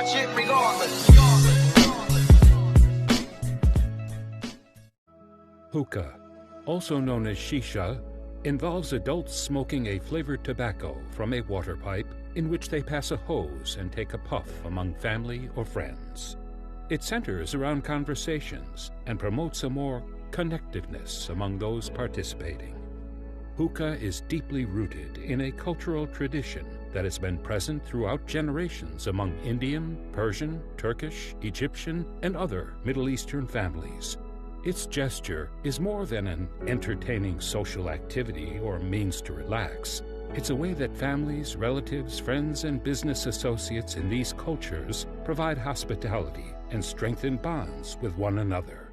watch it regardless. Hookah, also known as Shisha, involves adults smoking a flavored tobacco from a water pipe in which they pass a hose and take a puff among family or friends. It centers around conversations and promotes a more connectiveness among those participating. Hookah is deeply rooted in a cultural tradition that has been present throughout generations among Indian, Persian, Turkish, Egyptian, and other Middle Eastern families. Its gesture is more than an entertaining social activity or means to relax. It's a way that families, relatives, friends, and business associates in these cultures provide hospitality and strengthen bonds with one another.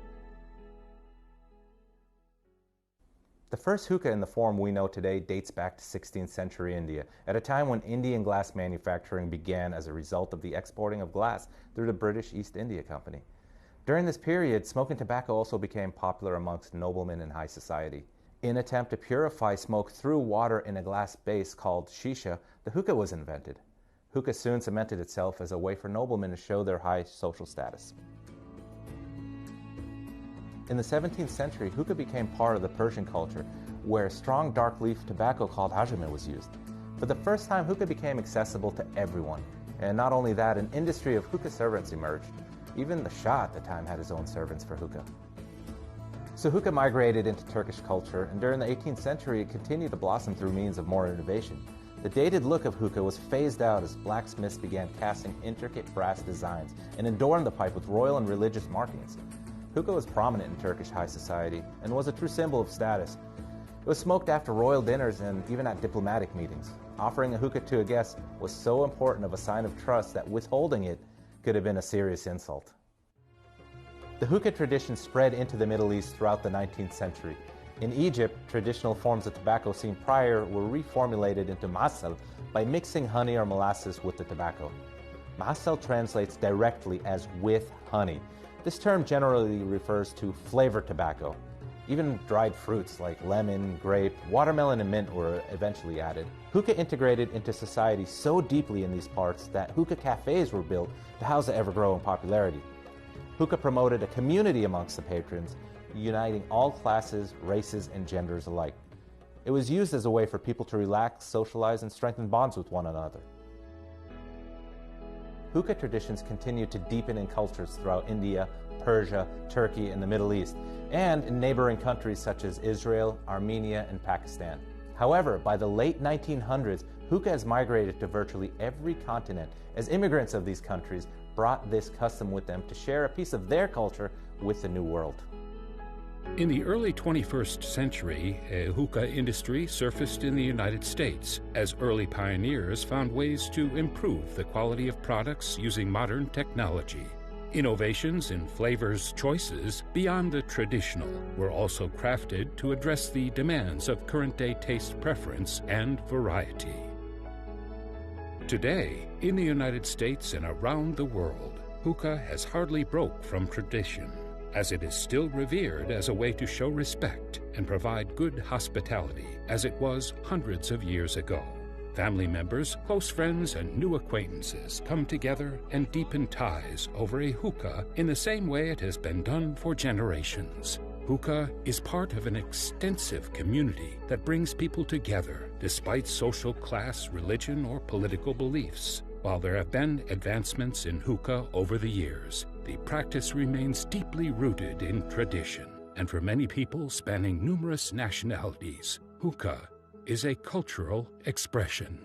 The first hookah in the form we know today dates back to 16th century India, at a time when Indian glass manufacturing began as a result of the exporting of glass through the British East India Company. During this period, smoking tobacco also became popular amongst noblemen in high society. In an attempt to purify smoke through water in a glass base called Shisha, the hookah was invented. Hookah soon cemented itself as a way for noblemen to show their high social status. In the 17th century, hookah became part of the Persian culture, where strong dark leaf tobacco called Arguile was used. For the first time, hookah became accessible to everyone. And not only that, an industry of hookah servants emerged. Even the Shah at the time had his own servants for hookah. So hookah migrated into Turkish culture, and during the 18th century it continued to blossom through means of more innovation. The dated look of hookah was phased out as blacksmiths began casting intricate brass designs and adorned the pipe with royal and religious markings. Hookah was prominent in Turkish high society and was a true symbol of status. It was smoked after royal dinners and even at diplomatic meetings. Offering a hookah to a guest was so important of a sign of trust that withholding it could have been a serious insult. The hookah tradition spread into the Middle East throughout the 19th century. In Egypt, traditional forms of tobacco seen prior were reformulated into ma'asal by mixing honey or molasses with the tobacco. Ma'asal translates directly as with honey. This term generally refers to flavored tobacco. Even dried fruits like lemon, grape, watermelon, and mint were eventually added. Hookah integrated into society so deeply in these parts that hookah cafes were built to house the ever-growing popularity. Hookah promoted a community amongst the patrons, uniting all classes, races, and genders alike. It was used as a way for people to relax, socialize, and strengthen bonds with one another. Hookah traditions continued to deepen in cultures throughout India, Persia, Turkey, and the Middle East, and in neighboring countries such as Israel, Armenia, and Pakistan. However, by the late 1900s, hookah has migrated to virtually every continent as immigrants of these countries brought this custom with them to share a piece of their culture with the New World. In the early 21st century, a hookah industry surfaced in the United States as early pioneers found ways to improve the quality of products using modern technology. Innovations in flavors choices beyond the traditional were also crafted to address the demands of current-day taste preference and variety. Today, in the United States and around the world, hookah has hardly broke from tradition, as it is still revered as a way to show respect and provide good hospitality, as it was hundreds of years ago. Family members, close friends, and new acquaintances come together and deepen ties over a hookah in the same way it has been done for generations. Hookah is part of an extensive community that brings people together despite social class, religion, or political beliefs. While there have been advancements in hookah over the years, the practice remains deeply rooted in tradition. And for many people spanning numerous nationalities, hookah is a cultural expression.